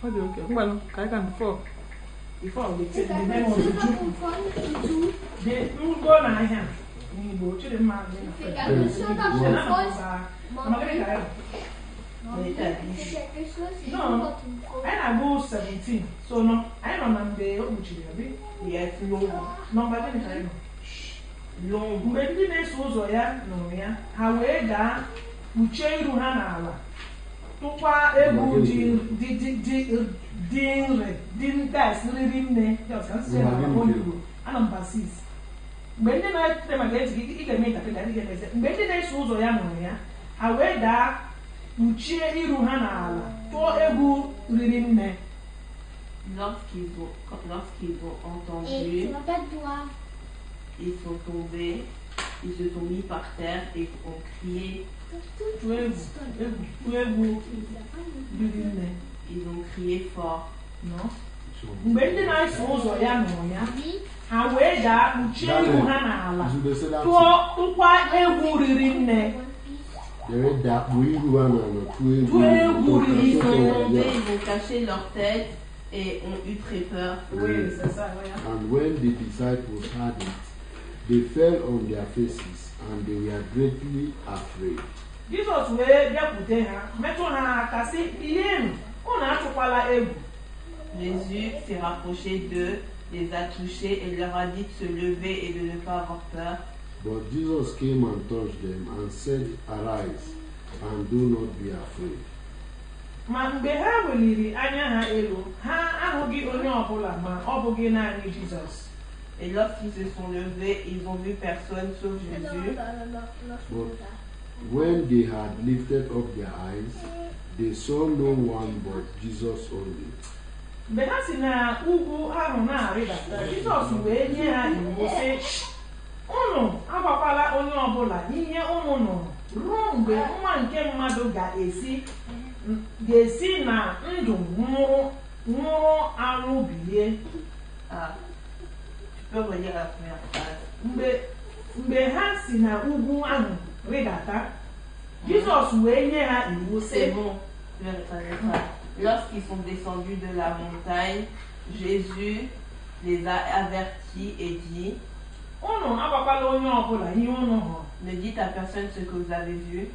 Okay. Well, I can before we take the name of the Jew. They will go now here. We go to the man. No, I go 17. So no, I remember the yes, number 10. Long, maybe next was ya, no, ya. However, Uche Ruhanala. Tukwa egu din guys nne just can say na Hollywood number 6 mgbe ndị na-ete maka ezi ị ga-eme interpret adịghị eze mgbe ndị na-eso ụzọ ya nụrụ ya ha wee daa kpuchie iru ha n'ala tụọ egwu riri nne. Lorsqu'ils ont entendu, ils sont tombés, ils se sont mis par terre et ont crié. Ils ont crié fort. Non? Mgbe ndị na-eso ụzọ ya nụrụ ya, ha wee daa kpuchie ihu ha n'ala tụkwa egwu riri nne. Ils ont caché leur tête et ont eu très peur. Oui, c'est ça. And when the disciples heard it, they fell on their faces and they were greatly afraid. Jesus wee bịakwute ha metụ ha aka sị bilienụ unu atụkwala egwu. Jésus s'est rapproché d'eux, les a touchés et leur a dit de se lever et de ne pas avoir peur. But Jesus came and touched them and said, "Arise and do not be afraid." Ma mgbe ha weliri anya ha elu, ha ahụghị onye ọbụla ma ọ bụghị naanị Jizọs. Et lorsqu'ils se sont levés, ils ont vu personne sauf Jésus. But when they had lifted up their eyes, they saw no one but Jesus only. Mgbe ha si na ugwu ahụ na-arịdata, Jizọs wee nye ha iwu sị, unu agwakwala onye ọbụla ihe unu nụrụ ruo mgbe nwa nke mmadụ ga-esi na ndụ nwụrụ anwụ bilie. Tu peux relire la première phrase. Mgbe ha si na ugwu ahụ rịdata, Jizọs wee nye ha iwu sị, lorsqu'ils sont descendus de la montagne, Jésus les a avertis et dit, ne dites à personne ce que vous avez vu.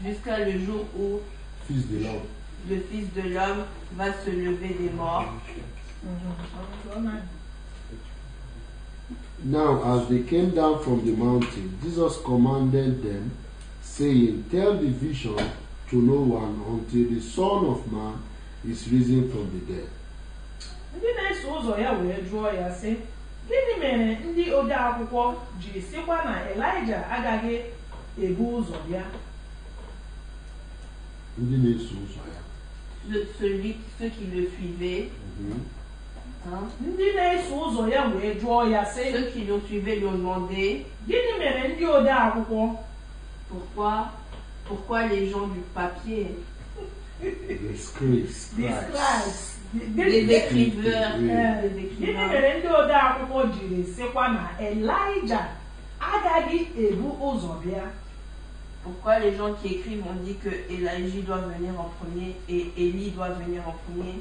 Jusqu'à le jour où le Fils de l'homme va se lever des morts. Now, as they came down from the mountain, Jesus commanded them, saying, "Tell the vision to no one until the Son of Man is risen from the dead." Ndị na-eso ụzọ ya wee jụọ ya sị, gịnị mere ndị ode akwụkwọ ji sịkwa na Elijah agaghị ebu ụzọ bịa? Ndị na-eso ụzọ ya. Ceux qui le suivaient. Ndị na-eso ụzọ ya wee jụọ ya sị, ceux qui le suivaient lui ont demandé, gịnị mere ndị ode akwụkwọ? Pourquoi les gens du papier, les scribes, les écrivains, gịnị mere ndị ode akwụkwọ jiri sịkwa na Elijah agaghị ebu ụzọ bịa? Pourquoi les gens qui écrivent ont dit que Élie doit venir en premier et Élie doit venir en premier?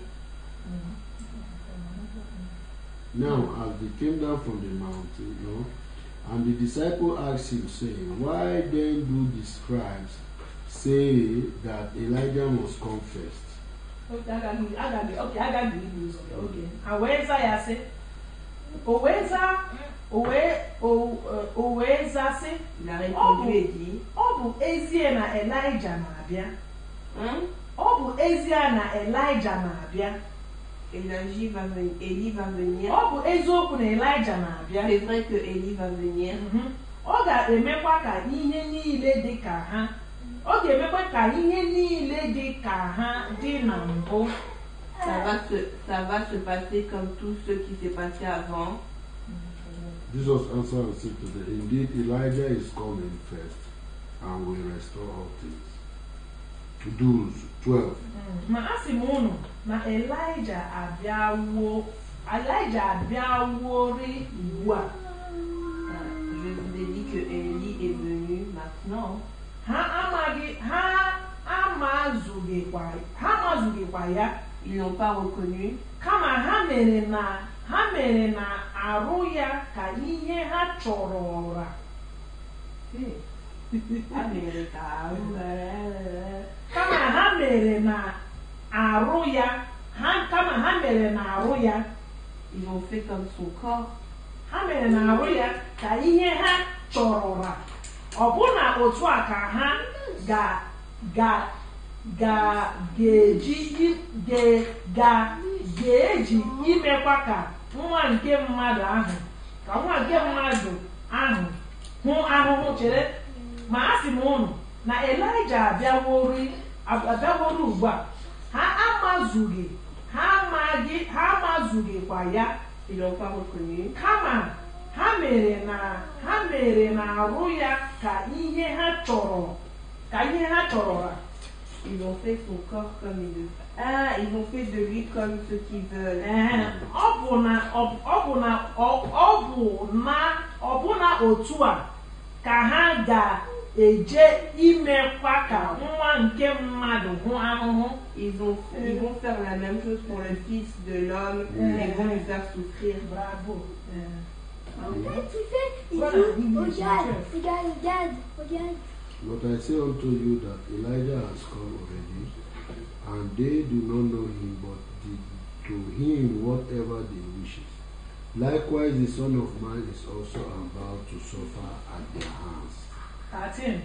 Now, as they came down from the mountain, and the disciple asked him, saying, "Why then do the scribes say that Elijah must come first?" Aweza ya sị, oweza sị, ọ bụ ezie na Elijah na-abịa. Ọ bụ ezie na Elijah na-abịa. Élie va venir. Ọ bụ eziokwu na Elijah na-abịa. C'est vrai que Élie va venir. Ọ ga-emekwa ka ihe niile dị ka ha. Ọ ga-emekwa ka ihe niile dị ka ha dị na mbụ. Ça va se passer comme tout ce qui s'est passé avant. Jesus answered and said to them, "Indeed, Elijah is coming first and will restore all things." 12. Ma asị m unu na Elijah abịaworị ugbu a. Je vous ai dit maintenant. ha amazughịkwa ya. Ils n'ont pas reconnu. Kama ha mere na arụ ya ka ihe ha chọrọ ọra. Kama ha mere na arụ ya, Ils ont fait comme son corps. ha mere na arụ ya ka ihe ha chọrọra. Ọbụna otu a ka ha ga-eji imekwa ka nwa nke mmadụ ahụ hụ ahụhụ. Chere, ma a sị m unu na Elijah abịawori ugbu a. Ha amazughịkwa ya. Ils n'ont pas reconnu. Kama ha mere na arụ ya ka ihe ha chọrọ. Ils ont fait son corps comme ils veulent. Ah, ils ont fait de lui comme ce qu'ils veulent. Ọbụna otu a ka ha ga-eje imekwa ka nwa nke mmadụ hụ ahụhụ. Ils vont faire la même chose pour le Fils de l'homme. Ils vont lui faire souffrir. Bravo. Regarde. But I say unto you that Elijah has come already, and they do not know him, but did to him whatever they wishes. Likewise, the Son of Man is also about to suffer at their hands. 13.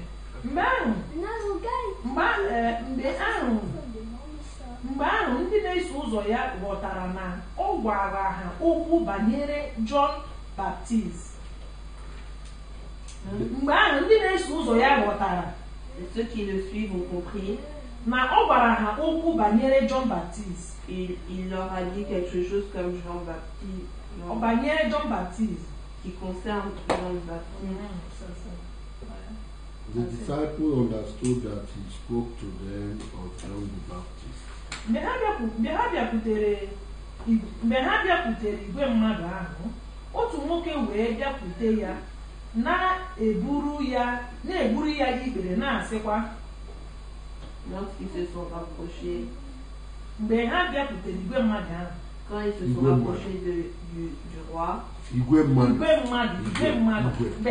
Mgbe ahụ ndị na-eso ụzọ ya ghọtara na ọ gwara ha okwu banyere John Baptist. Mgbe ahụ ndị na-eso ụzọ ya ghọtara, ceux qui le suivent ont compris, na ọ gwara ha okwu banyere John Baptist. Il leur a dit quelque chose comme Jean Baptiste. Banyere John Baptist. Qui concerne Jean Baptiste. The disciples understood that he spoke to them of John the Baptist. Mgbe ha bịakwutere igwe mmadụ ahụ, otu nwoke wee bịakwute ya na-eburu ya ikpere na-asịkwa. Lorsqu'ils se sont rapprochés, mgbe ha bịakwutere igwe mmadụ ahụ, quand ils se sont rapprochés du roi, igwe mmadụ. Mgbe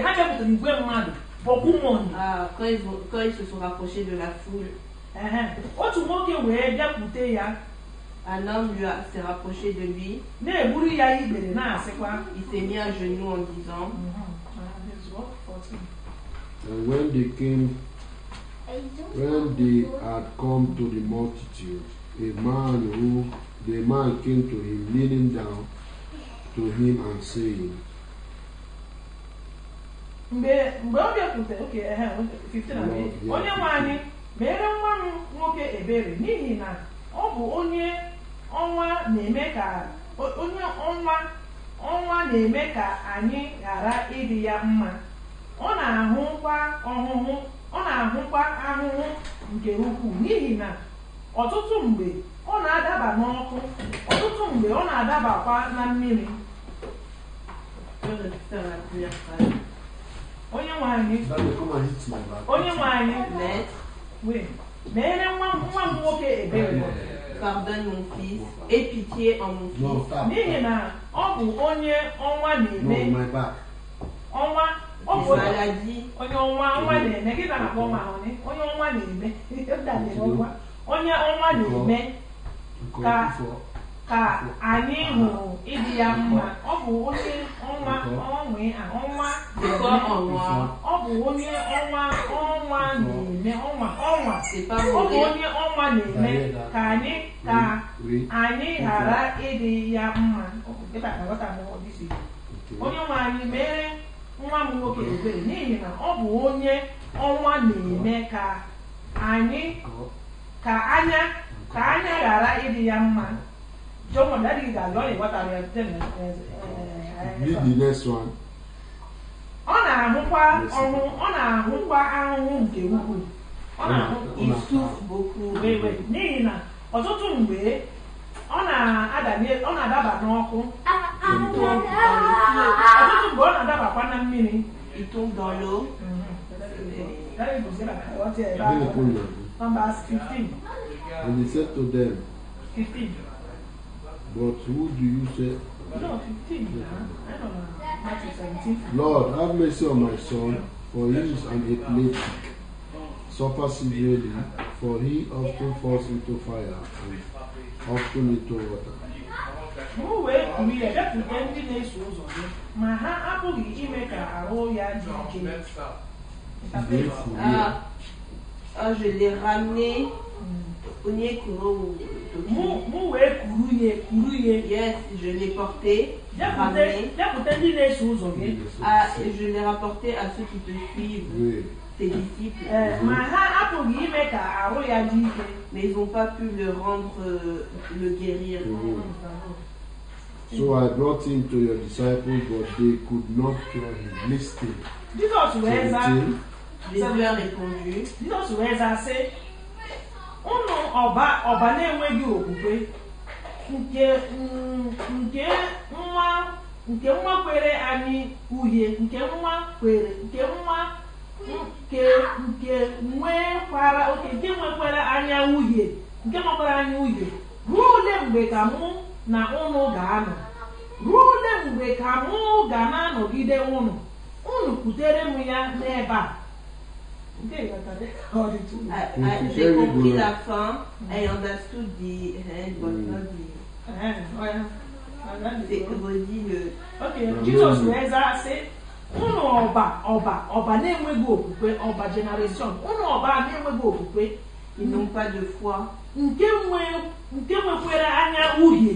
ha bịakwutere igwe mmadụ, quand ils se sont rapprochés de la foule, otu nwoke wee bịakwute ya. Un homme s'est rapproché de lui. Il s'est mis à genoux en disant. And when they had come to the multitude, the man came to him, kneeling down to him and saying. Mgbe ọ bịakwutere, okay, 15 onye nwe anyị mere nwa m nwoke ebere n'ihi na ọ bụ onye ọnwa na-eme ka anyị ghara ịdị ya mma. Ọ na-ahụkwa ahụhụ nke ukwuu n'ihi na ọtụtụ mgbe ọ na-adaba n'ọkụ, ọtụtụ mgbe ọ na-adabakwa na mmiri. Onye nwe anyị mere nwa m nwoke ebere. Pardonne mon fils, aie pitié en mon fils. N'ihi na ọ bụ onye ọnwa na-eme. Ọ bụ maladie. Onye ọnwa na-eme. Gị na-akpọ nwa onye ọnwa na-eme. Onye ọnwa na-eme ka anyị hụrụ ịdị ya mma. Ọ bụ onye ọnwa na-eme. Ọ bụ onye ọnwa na-eme ka anyị ghara ịdị ya mma. Onye nwe anyị mere nwa m nwoke ebere n'ihi na ọ bụ onye ọnwa na-eme ka anya ghara ịdị ya mma. John, that is a lot. What are you telling me? Read the next one. Ọ na-ahụkwa ahụhụ nke ukwuu. Il souffre beaucoup. N'ihi na ọtụtụ mgbe ọ na-adaba n'ọkụ. Ọtụtụ mgbe ọ na-adabakwa na mmiri. Il tombe dans l'eau. That is what Give me the point. Numbers 15. And he said to them, 15. but who do you say? No, 15. I don't know. Matthew 17. Lord, have mercy on my son, for he is an epileptic, suffers severely, for he often falls into fire and often into water. Mụ wee kwuru ya bịakwute ndị na-eso ụzọ gị ma ha apụghị ime ka ahụ ya dị ike. Je l'ai ramené. Mụ wee kwuru ya. Yes, je l'ai porté. Bịakwute ndị na-eso ụzọ gị. Je l'ai rapporté à ceux qui te suivent. Oui. Tes disciples. Ma ha apụghị ime ka ahụ ya dị ike. Mais ils n'ont pas pu le rendre, le guérir. So I brought him to your disciples, but they could not cure him. Listen. Jésus wee zaa. Jésus a répondu. Jésus wee zaa sị, unu ọba na-enweghị okwukwe nke nwa kwere anyị uhie nke nwekwara anya uhie ruo ole mgbe ka mụ na unu ga-anọ ruo ole mgbe ka mụ ga na-anọgide unu kutere m ya n'ebe a. J'ai compris la fin. I understood the end, but not the. Redis le. Okay, Jesus wee zaa sị, unu ọba na-enweghị okwukwe, ọba generation, unu ọba na-enweghị okwukwe. Ils n'ont pas de foi. Nke nwekwara anya uhie,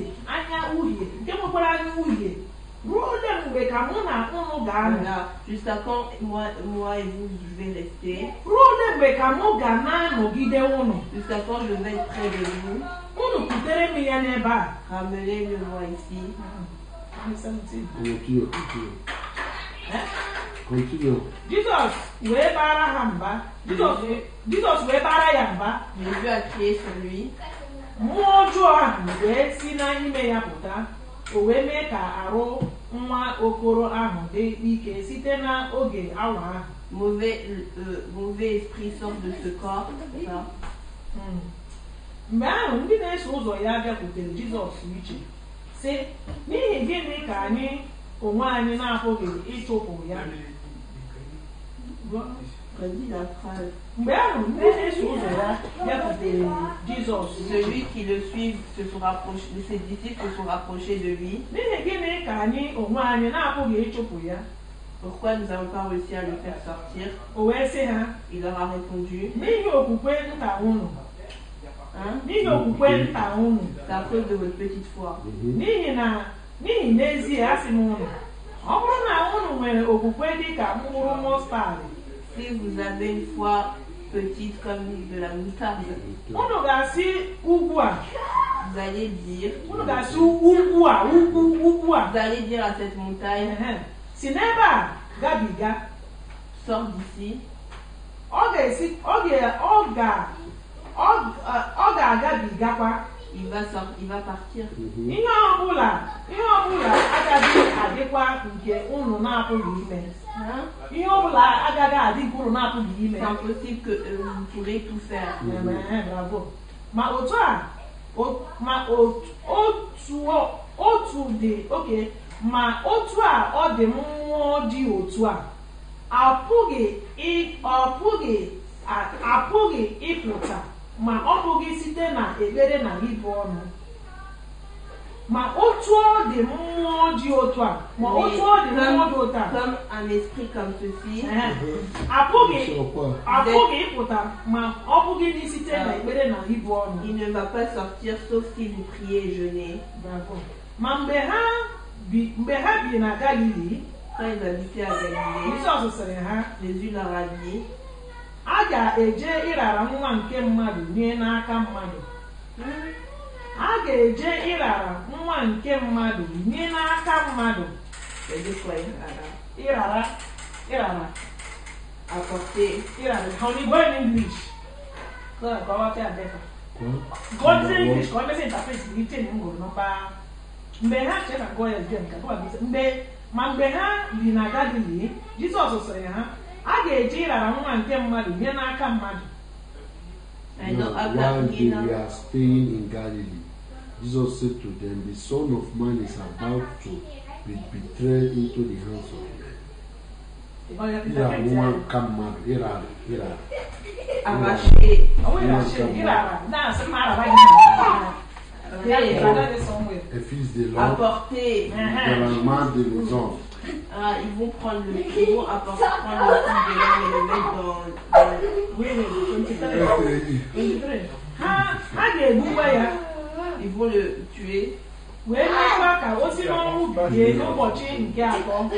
nke nwekwara anya uhie. Ruo ole mgbe ka mụ na unu ga-anọ? Jusqu'à quand moi et vous je vais rester? Ruo ole mgbe ka mụ ga na-anọgide unu? Jusqu'à quand je vais être près de vous? Unu kutere m ya n'ebe a. Ramenez-le-moi ici. Continue. Jizọs wee bara ha mba. Jizọs wee bara ya mba. Jésus a crié sur lui. Mmụọ ọjọọ ahụ wee si n'ime ya pụta. O wee mee ka arụ nwa okoro ahụ dị ike site n'oge awa ahụ. Mauvais esprit sort de ce corps. Mgbe ahụ ndị na-eso ụzọ ya bịakwutere Jizọs iche sị, n'ihi gịnị ka anyị onwe anyị na-apụghị ịchụpụ ya? Mgbe ahụ ndị na-eso ụzọ ya bịakwutere Jizọs. Celui qui le suit ses disciples se sont rapprochés de lui. N'ihi gịnị ka anyị onwe anyị na-apụghị ịchụpụ ya? Pourquoi nous n'avons pas réussi à le faire sortir? O wee sị ha, il leur a répondu, n'ihi okwukwe nta unu. N'ihi okwukwe nta unu. C'est à cause de votre petite foi. N'ihi n'ezie asị m unu, ọ bụrụ na unu nwere okwukwe dị ka mkpụrụ mọstardị. Si vous avez une foi petite comme de la moutarde, unu ga-asị ugwu a. Vous allez dire, unu ga-asị ugwu a, ugwu a. Vous allez dire à cette montagne, si n'ebe a gabiga, sors d'ici. Ọ ga-agabigakwa. Il va partir. Ihe ọbụla agaghị adịkwa nke unu na-apụghị ime. Ihe ọbụla agaghị adị nke unu na-apụghị ime. C'est impossible que vous pourrez tout faire. Bravo. Ma otu a, ọ dị mmụọ dị otu a, apụghị ịpụta ma ọ bụghị site na ekpere na ibu ọnụ. Ma otu ọ dị mmụọ dị otu a, comme un esprit comme ceci, apụghị ịpụta ma ọ bụghị site na ekpere na ibu ọnụ. Il ne va pas sortir sauf si vous priez et jeûnez. Ma mgbe ha bi na Galili, quand ils habitaient à Galilée, Jizọs sịrị ha, Jésus leur a dit, a ga-eje ịrara nwa nke mmadụ nye n'aka mmadụ. A ga-eje ịrara nwa nke mmadụ nye n'aka mmadụ. Ịrara. Apporter. Ịrara. Honey, go in English. So that God will better. God in English. God message interpret the written in English. Mgbe ha chere na God is there, mgbe ha bi na Galili, Jizọs sịrị ha, a ga-eji ịrara nwa nke mmadụ nye n'aka mmadụ. Now, while they were staying in Galilee, Jesus said to them, the Son of Man is about to be betrayed into the hands of men. Arraché. Un fils de l'homme, Apporter. dans la main de maison. Ils vont prendre le fils de l'homme et le mettre dans Oui, 23. Ha ga-egbukwa ya. Ils vont le tuer. Wee mekwa ka o si n'ọnwụ bie n'ụbọchị nke atọ.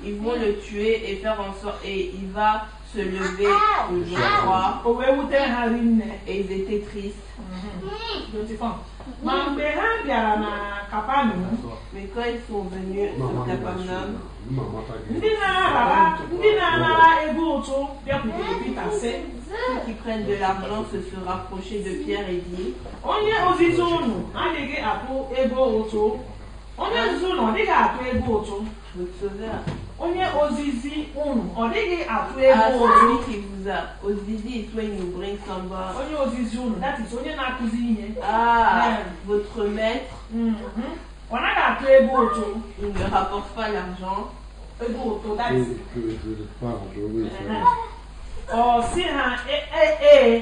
Ils vont le tuer et faire en sorte et il va se lever le jour 3. O wee wute ha rinne. Et ils étaient tristes. Ma mgbe ha bịara na Kapanọm, Mais quand ils sont venus au Capernaum, ndị na-anara ego ụtụ bịakwutere Pita sị, ceux qui prennent de l'argent se sont rapprochés de Pierre et dit, onye ozizi unu adịghị atụ ego ụtụ. Onye ozizi unu ọ dịghị atụ ego ụtụ. votre sauveur, Onye ozizi unu ọ dịghị atụ à ego ụtụ. celui qui vous a dit, soit il nous bring somewhere. Onye ozizi unu, that is onye na-akụzi ihe. Ah, votre maître, Ọ naghị atụ ego ụtụ. il ne rapporte pas l'argent. Ego ụtụ, that is. Que Ọ sị ha ee.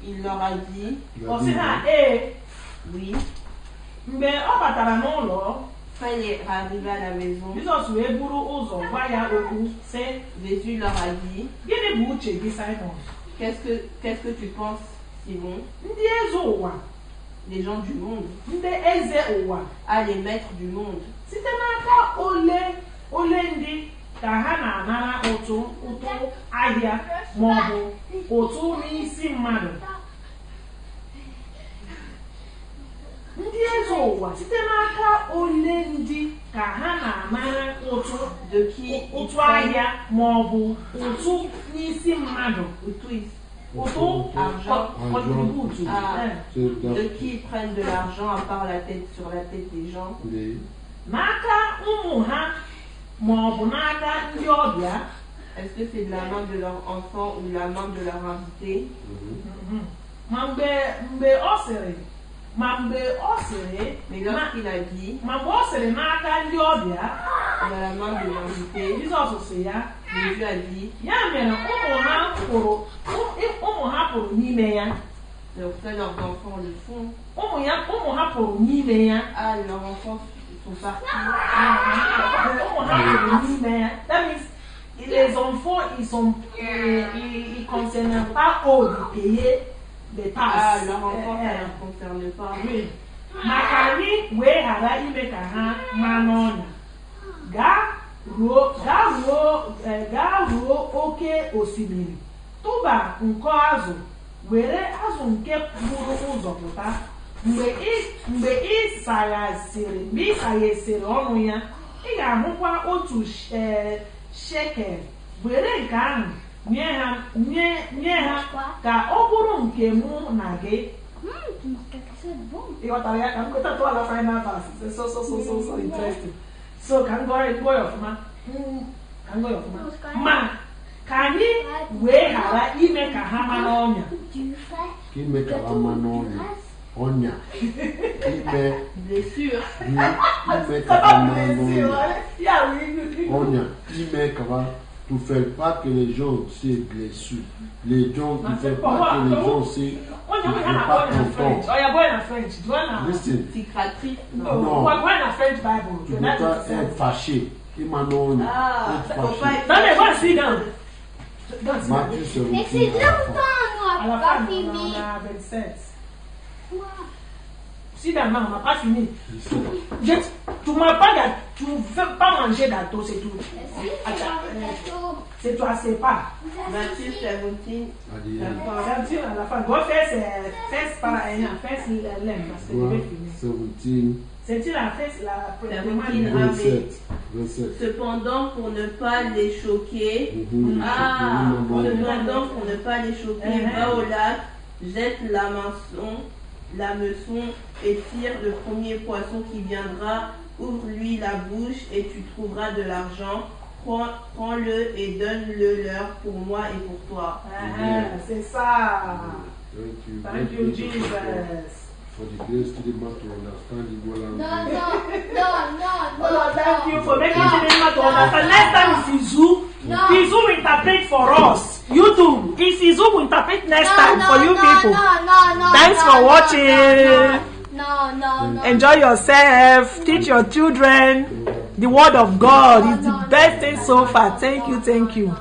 Il leur a dit, Ọ sị ha ee. oui. Mgbe ọ batara n'ụlọ, Quand il est arrivé à la maison, Jizọs wee buru ụzọ gwa ya okwu sị, Jésus leur a dit, gịnị bụ uche gị Simon? qu'est-ce que tu penses, Simon? Ndị eze ụwa, Les gens du monde, ndị eze ụwa, les maîtres du monde, site n'aka ole ndị ka ha na-anara ụtụ ahịa maọbụ ụtụ n'isi mmadụ. Ndị eze ụwa site n'aka ole ndị ka ha na-anara ụtụ de qui ils ụtụ prennent, ahịa maọbụ ụtụ n'isi mmadụ. Ụtụ argent, contribute. de qui ils prennent de l'argent à part la tête sur la tête des gens. N'aka ụmụ ha maọbụ n'aka ndị ọbịa. Est-ce que c'est de la main de leur enfant ou de la main de leur invité? Ma mgbe ọ sịrị Mais lorsqu'il a dit, ma mgbe ọ sịrị n'aka ndị ọbịa, dans la main de l'invité, Jizọs sị ya, Jésus a dit, ya mere ụmụ ha pụrụ n'ime ya. donc ça leurs enfants le font. Ụmụ ha pụrụ n'ime ya. Ah, leurs enfants sont partis. Ụmụ ha pụrụ n'ime ya. That means les enfants ils concernent pas de payer des taxes. Ah, leurs enfants, ça ne leur concerne pas. Oui. Maka anyị wee ghara ime ka ha maa n'ọnya, gaa ruo oke osimiri, tụba nkọ azụ, were azụ nke buru ụzọ pụta. Mgbe ị saghasịrị ọnụ ya, ị ga-ahụkwa otu shekel. Were nke ahụ nye ha ka ọ bụrụ nke mụ na gị. Ịghọtara ya? Ka m kweta tụọ ala final verse. So interesting. So ka m gụọ ya ọfụma. Ma ka anyị wee ghara ime ka ha ma n'ọnya. Ime ka ha ma n'ọnya. Ọnya. Blessure. Ime ka ha ma n'ọnya. Ọnya. Ime ka ha. Pour faire pas que les gens se blessent. Les gens qui ne font pas que les gens se. Ils ne sont pas contents. Oh, you're going to French. Listen. Cicatrice. No. We're going to French Bible. Tu ne peux pas être fâché. Emmanuel, être fâché. Attendez, va sit down. Matthieu Mais 17 c'est longtemps, À on la n'a fin, pas on fini. a 27. Sit down, non, on n'a pas fini. Tu m'as pas, tu ne veux pas manger gâteau, c'est tout. C'est toi, c'est pas. Matthieu 17. C'est à la fin. Go fais par un, fais l'aime, parce que je vais finir. 17, C'est la fesse, la première. 27. Cependant, pour ne pas les choquer, Mhm. cependant, pour ne pas les choquer, va au lac, jette la meçon et tire le premier poisson qui viendra, ouvre-lui la bouche et tu trouveras de l'argent. Prends-le et donne-le leur pour moi et pour toi. C'est ça. Thank you. Thank you, Jesus. For the grace to the man to understand the whole No, language. Oh Lord, thank you for making Chidinma to understand. Next time it's Izu. No. Izu will interpret for us. You too. It's Izu will interpret next time for you people. Thanks for watching. No. Enjoy yourself. Teach your children the word of God. It's the best thing so far. Thank you.